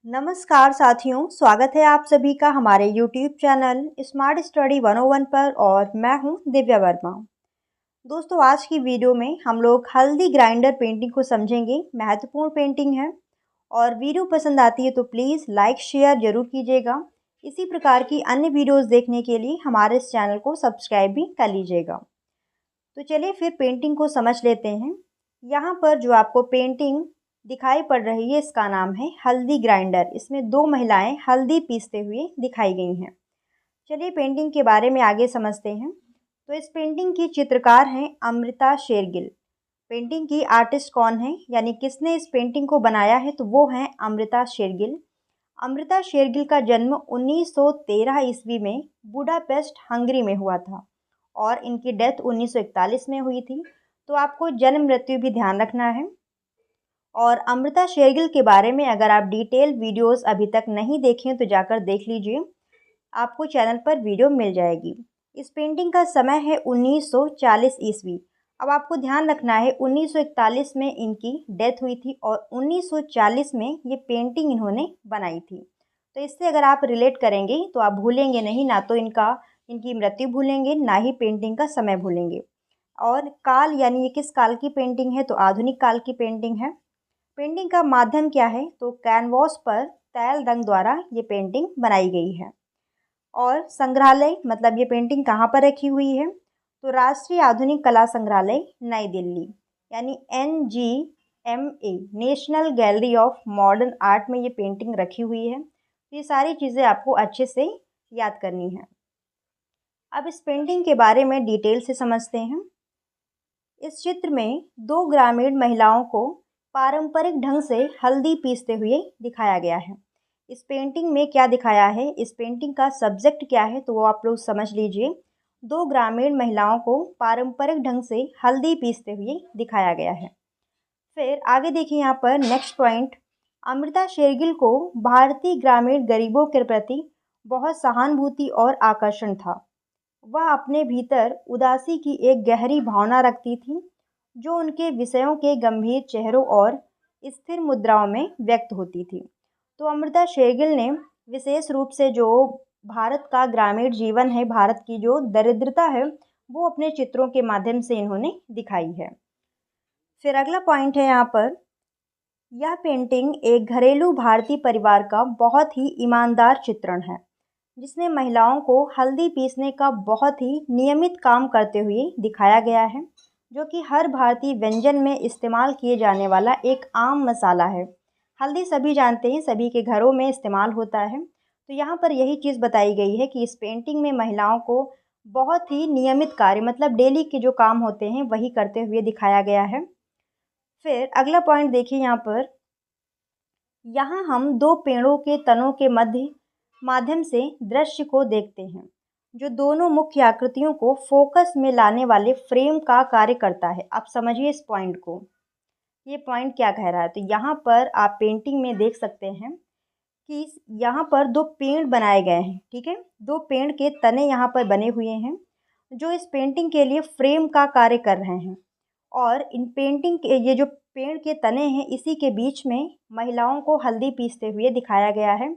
नमस्कार साथियों, स्वागत है आप सभी का हमारे YouTube चैनल स्मार्ट स्टडी 101 पर और मैं हूं दिव्या वर्मा। दोस्तों, आज की वीडियो में हम लोग हल्दी ग्राइंडर पेंटिंग को समझेंगे। महत्वपूर्ण पेंटिंग है और वीडियो पसंद आती है तो प्लीज़ लाइक शेयर ज़रूर कीजिएगा। इसी प्रकार की अन्य वीडियोज़ देखने के लिए हमारे इस चैनल को सब्सक्राइब भी कर लीजिएगा। तो चलिए फिर पेंटिंग को समझ लेते हैं। यहाँ पर जो आपको पेंटिंग दिखाई पड़ रही है इसका नाम है हल्दी ग्राइंडर। इसमें दो महिलाएं हल्दी पीसते हुए दिखाई गई हैं। चलिए पेंटिंग के बारे में आगे समझते हैं। तो इस पेंटिंग की चित्रकार हैं अमृता शेरगिल। पेंटिंग की आर्टिस्ट कौन है, यानी किसने इस पेंटिंग को बनाया है, तो वो हैं अमृता शेरगिल। अमृता शेरगिल का जन्म 1913 ईस्वी में बुडापेस्ट हंगरी में हुआ था और इनकी डेथ 1941 में हुई थी। तो आपको जन्म मृत्यु भी ध्यान रखना है। और अमृता शेरगिल के बारे में अगर आप डिटेल वीडियोस अभी तक नहीं देखें तो जाकर देख लीजिए, आपको चैनल पर वीडियो मिल जाएगी। इस पेंटिंग का समय है 1940 ईस्वी। अब आपको ध्यान रखना है 1941 में इनकी डेथ हुई थी और 1940 में ये पेंटिंग इन्होंने बनाई थी। तो इससे अगर आप रिलेट करेंगे तो आप भूलेंगे नहीं, ना तो इनकी मृत्यु भूलेंगे, ना ही पेंटिंग का समय भूलेंगे। और काल, यानी ये किस काल की पेंटिंग है, तो आधुनिक काल की पेंटिंग है। पेंटिंग का माध्यम क्या है, तो कैनवास पर तैल रंग द्वारा ये पेंटिंग बनाई गई है। और संग्रहालय, मतलब ये पेंटिंग कहाँ पर रखी हुई है, तो राष्ट्रीय आधुनिक कला संग्रहालय नई दिल्ली, यानी NGMA, national gallery of modern art में ये पेंटिंग रखी हुई है। ये सारी चीज़ें आपको अच्छे से याद करनी है। अब इस पेंटिंग के बारे में डिटेल से समझते हैं। इस चित्र में दो ग्रामीण महिलाओं को पारंपरिक ढंग से हल्दी पीसते हुए दिखाया गया है। इस पेंटिंग में क्या दिखाया है, इस पेंटिंग का सब्जेक्ट क्या है, तो वो आप लोग समझ लीजिए। दो ग्रामीण महिलाओं को पारंपरिक ढंग से हल्दी पीसते हुए दिखाया गया है। फिर आगे देखिए, यहाँ पर नेक्स्ट पॉइंट, अमृता शेरगिल को भारतीय ग्रामीण गरीबों के प्रति बहुत सहानुभूति और आकर्षण था। वह अपने भीतर उदासी की एक गहरी भावना रखती थी, जो उनके विषयों के गंभीर चेहरों और स्थिर मुद्राओं में व्यक्त होती थी। तो अमृता शेरगिल ने विशेष रूप से जो भारत का ग्रामीण जीवन है, भारत की जो दरिद्रता है, वो अपने चित्रों के माध्यम से इन्होंने दिखाई है। फिर अगला पॉइंट है यहाँ पर, यह पेंटिंग एक घरेलू भारतीय परिवार का बहुत ही ईमानदार चित्रण है, जिसमें महिलाओं को हल्दी पीसने का बहुत ही नियमित काम करते हुए दिखाया गया है, जो कि हर भारतीय व्यंजन में इस्तेमाल किए जाने वाला एक आम मसाला है। हल्दी सभी जानते हैं, सभी के घरों में इस्तेमाल होता है। तो यहाँ पर यही चीज़ बताई गई है कि इस पेंटिंग में महिलाओं को बहुत ही नियमित कार्य, मतलब डेली के जो काम होते हैं वही करते हुए दिखाया गया है। फिर अगला पॉइंट देखिए, यहाँ हम दो पेड़ों के तनों के माध्यम से दृश्य को देखते हैं, जो दोनों मुख्य आकृतियों को फोकस में लाने वाले फ्रेम का कार्य करता है। आप समझिए इस पॉइंट को, ये पॉइंट क्या कह रहा है। तो यहाँ पर आप पेंटिंग में देख सकते हैं कि यहाँ पर दो पेड़ बनाए गए हैं, ठीक है। दो पेड़ के तने यहाँ पर बने हुए हैं, जो इस पेंटिंग के लिए फ्रेम का कार्य कर रहे हैं। और इन पेंटिंग के ये जो पेड़ के तने हैं, इसी के बीच में महिलाओं को हल्दी पीसते हुए दिखाया गया है।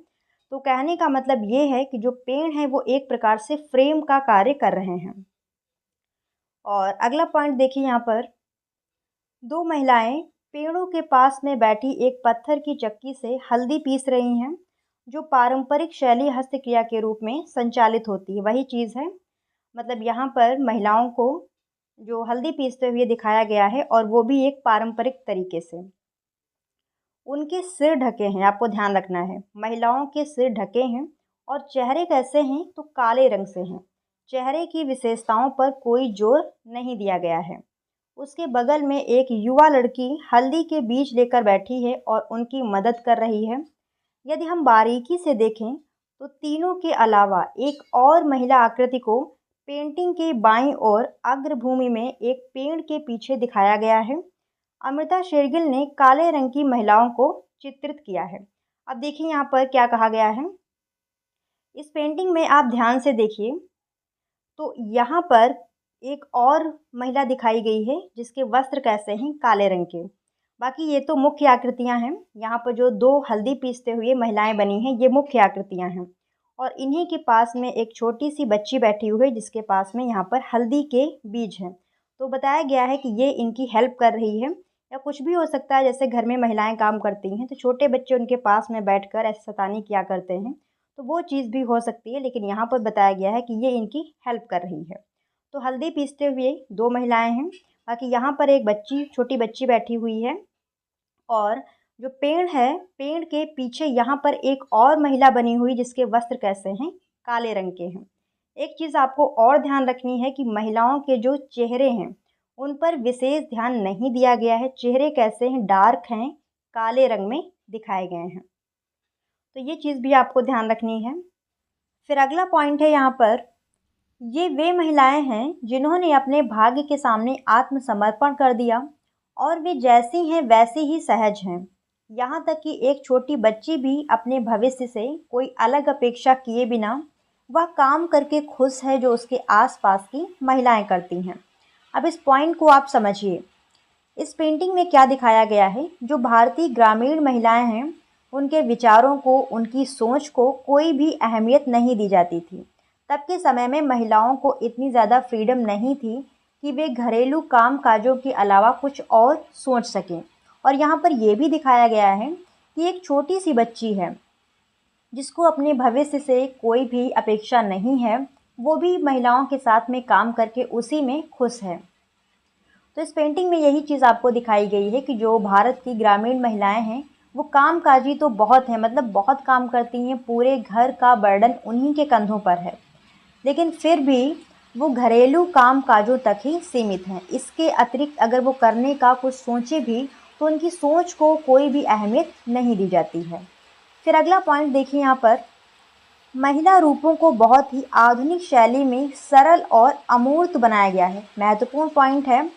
तो कहने का मतलब ये है कि जो पेड़ हैं वो एक प्रकार से फ्रेम का कार्य कर रहे हैं। और अगला पॉइंट देखिए, यहाँ पर दो महिलाएं पेड़ों के पास में बैठी एक पत्थर की चक्की से हल्दी पीस रही हैं, जो पारंपरिक शैली हस्तक्रिया के रूप में संचालित होती है। वही चीज़ है, मतलब यहाँ पर महिलाओं को जो हल्दी पीसते हुए दिखाया गया है और वो भी एक पारंपरिक तरीके से। उनके सिर ढके हैं, आपको ध्यान रखना है, महिलाओं के सिर ढके हैं और चेहरे कैसे हैं, तो काले रंग से हैं। चेहरे की विशेषताओं पर कोई जोर नहीं दिया गया है। उसके बगल में एक युवा लड़की हल्दी के बीज लेकर बैठी है और उनकी मदद कर रही है। यदि हम बारीकी से देखें तो तीनों के अलावा एक और महिला आकृति को पेंटिंग के बाईं ओर अग्रभूमि में एक पेड़ के पीछे दिखाया गया है। अमृता शेरगिल ने काले रंग की महिलाओं को चित्रित किया है। अब देखिए यहाँ पर क्या कहा गया है। इस पेंटिंग में आप ध्यान से देखिए तो यहाँ पर एक और महिला दिखाई गई है, जिसके वस्त्र कैसे हैं, काले रंग के। बाकी ये तो मुख्य आकृतियाँ हैं। यहाँ पर जो 2 हल्दी पीसते हुए महिलाएँ बनी हैं, ये मुख्य आकृतियाँ हैं। और इन्हीं के पास में एक छोटी-सी बच्ची बैठी हुई है, जिसके पास में यहाँ पर हल्दी के बीज हैं। तो बताया गया है कि ये इनकी हेल्प कर रही है, या कुछ भी हो सकता है, जैसे घर में महिलाएँ काम करती हैं, तो छोटे बच्चे उनके पास में बैठकर ऐसे शैतानी किया करते हैं, तो वो चीज़ भी हो सकती है। लेकिन यहाँ पर बताया गया है कि ये इनकी हेल्प कर रही है। तो हल्दी पीसते हुए 2 महिलाएँ हैं। बाकी यहाँ पर एक बच्ची, छोटी बच्ची बैठी हुई है। और जो पेड़ है, पेड़ के पीछे यहाँ पर एक और महिला बनी हुई, जिसके वस्त्र कैसे हैं, काले रंग के हैं। एक चीज़ आपको और ध्यान रखनी है कि महिलाओं के जो चेहरे हैं, उन पर विशेष ध्यान नहीं दिया गया है। चेहरे कैसे हैं, डार्क हैं, काले रंग में दिखाए गए हैं। तो ये चीज़ भी आपको ध्यान रखनी है। फिर अगला पॉइंट है यहाँ पर, ये वे महिलाएं हैं जिन्होंने अपने भाग्य के सामने आत्मसमर्पण कर दिया, और वे जैसी हैं वैसी ही सहज हैं। यहाँ तक कि एक छोटी बच्ची भी अपने भविष्य से कोई अलग अपेक्षा किए बिना वह काम करके खुश है, जो उसके आसपास की महिलाएं करती हैं। अब इस पॉइंट को आप समझिए। इस पेंटिंग में क्या दिखाया गया है, जो भारतीय ग्रामीण महिलाएं हैं, उनके विचारों को, उनकी सोच को कोई भी अहमियत नहीं दी जाती थी। तब के समय में महिलाओं को इतनी ज़्यादा फ्रीडम नहीं थी कि वे घरेलू काम काजों के अलावा कुछ और सोच सकें। और यहाँ पर यह भी दिखाया गया है कि एक छोटी सी बच्ची है, जिसको अपने भविष्य से कोई भी अपेक्षा नहीं है, वो भी महिलाओं के साथ में काम करके उसी में खुश है। तो इस पेंटिंग में यही चीज़ आपको दिखाई गई है कि जो भारत की ग्रामीण महिलाएं हैं, वो कामकाजी तो बहुत हैं, मतलब बहुत काम करती हैं, पूरे घर का बर्डन उन्हीं के कंधों पर है। लेकिन फिर भी वो घरेलू काम काजों तक ही सीमित हैं। इसके अतिरिक्त अगर वो करने का कुछ सोचे भी, तो उनकी सोच को कोई भी अहमियत नहीं दी जाती है। फिर अगला पॉइंट देखिए, यहाँ पर महिला रूपों को बहुत ही आधुनिक शैली में सरल और अमूर्त बनाया गया है। महत्वपूर्ण पॉइंट है,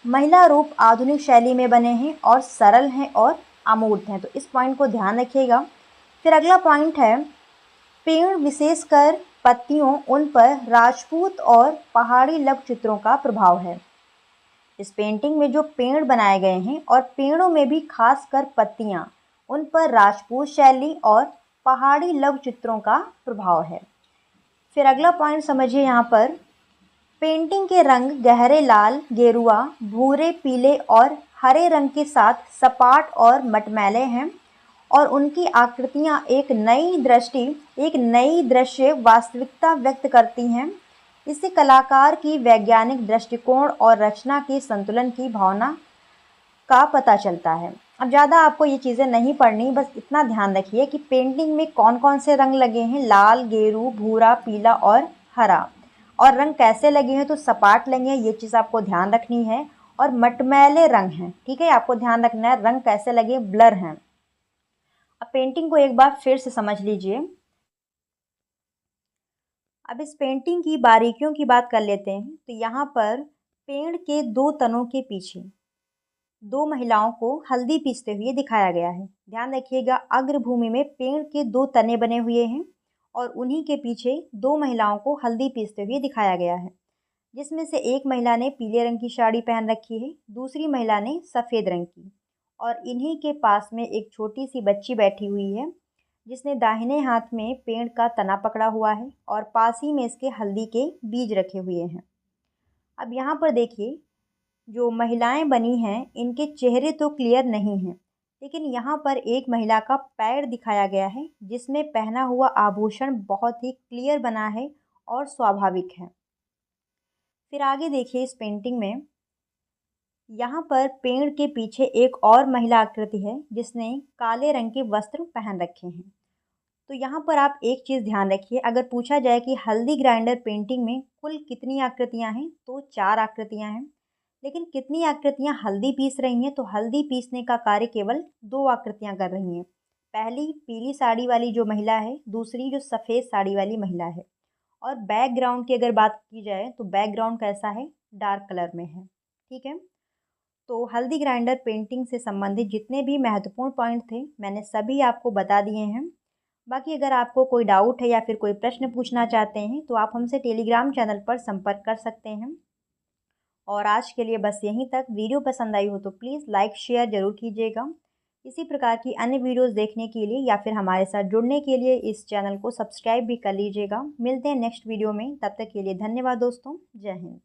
महिला रूप आधुनिक शैली में बने हैं और सरल हैं और अमूर्त हैं। तो इस पॉइंट को ध्यान रखिएगा। फिर अगला पॉइंट है, पेड़ विशेषकर पत्तियों, उन पर राजपूत और पहाड़ी लघु चित्रों का प्रभाव है। इस पेंटिंग में जो पेड़ बनाए गए हैं, और पेड़ों में भी खासकर पत्तियां, उन पर राजपूत शैली और पहाड़ी लघु चित्रों का प्रभाव है। फिर अगला पॉइंट समझिए, यहाँ पर पेंटिंग के रंग गहरे लाल, गेरुआ, भूरे, पीले और हरे रंग के साथ सपाट और मटमैले हैं, और उनकी आकृतियाँ एक नई दृश्य वास्तविकता व्यक्त करती हैं। इससे कलाकार की वैज्ञानिक दृष्टिकोण और रचना के संतुलन की भावना का पता चलता है। अब ज़्यादा आपको ये चीज़ें नहीं पढ़नी, बस इतना ध्यान रखिए कि पेंटिंग में कौन कौन से रंग लगे हैं, लाल, गेरू, भूरा, पीला और हरा। और रंग कैसे लगे हैं, तो सपाट लगे हैं, ये चीज़ आपको ध्यान रखनी है। और मटमैले रंग हैं, ठीक है, आपको ध्यान रखना है। रंग कैसे लगे, ब्लर हैं। अब पेंटिंग को एक बार फिर से समझ लीजिए। अब इस पेंटिंग की बारीकियों की बात कर लेते हैं। तो यहाँ पर पेड़ के 2 तनों के पीछे 2 महिलाओं को हल्दी पीसते हुए दिखाया गया है। ध्यान रखिएगा, अग्रभूमि में पेड़ के 2 तने बने हुए हैं, और उन्हीं के पीछे 2 महिलाओं को हल्दी पीसते हुए दिखाया गया है, जिसमें से एक महिला ने पीले रंग की साड़ी पहन रखी है, दूसरी महिला ने सफ़ेद रंग की। और इन्हीं के पास में एक छोटी सी बच्ची बैठी हुई है, जिसने दाहिने हाथ में पेड़ का तना पकड़ा हुआ है, और पास ही में इसके हल्दी के बीज रखे हुए हैं। अब यहाँ पर देखिए, जो महिलाएं बनी हैं, इनके चेहरे तो क्लियर नहीं हैं, लेकिन यहाँ पर एक महिला का पैर दिखाया गया है, जिसमें पहना हुआ आभूषण बहुत ही क्लियर बना है और स्वाभाविक है। फिर आगे देखिए, इस पेंटिंग में यहाँ पर पेड़ के पीछे एक और महिला आकृति है, जिसने काले रंग के वस्त्र पहन रखे हैं। तो यहाँ पर आप एक चीज़ ध्यान रखिए, अगर पूछा जाए कि हल्दी ग्राइंडर पेंटिंग में कुल कितनी आकृतियाँ हैं, तो 4 आकृतियाँ हैं। लेकिन कितनी आकृतियाँ हल्दी पीस रही हैं, तो हल्दी पीसने का कार्य केवल 2 आकृतियाँ कर रही हैं। पहली पीली साड़ी वाली जो महिला है, दूसरी जो सफ़ेद साड़ी वाली महिला है। और बैकग्राउंड की अगर बात की जाए, तो बैकग्राउंड कैसा है, डार्क कलर में है, ठीक है। तो हल्दी ग्राइंडर पेंटिंग से संबंधित जितने भी महत्वपूर्ण पॉइंट थे, मैंने सभी आपको बता दिए हैं। बाकी अगर आपको कोई डाउट है या फिर कोई प्रश्न पूछना चाहते हैं, तो आप हमसे टेलीग्राम चैनल पर संपर्क कर सकते हैं। और आज के लिए बस यहीं तक। वीडियो पसंद आई हो तो प्लीज़ लाइक शेयर ज़रूर कीजिएगा। इसी प्रकार की अन्य वीडियोस देखने के लिए या फिर हमारे साथ जुड़ने के लिए इस चैनल को सब्सक्राइब भी कर लीजिएगा। मिलते हैं नेक्स्ट वीडियो में, तब तक के लिए धन्यवाद दोस्तों। जय हिंद।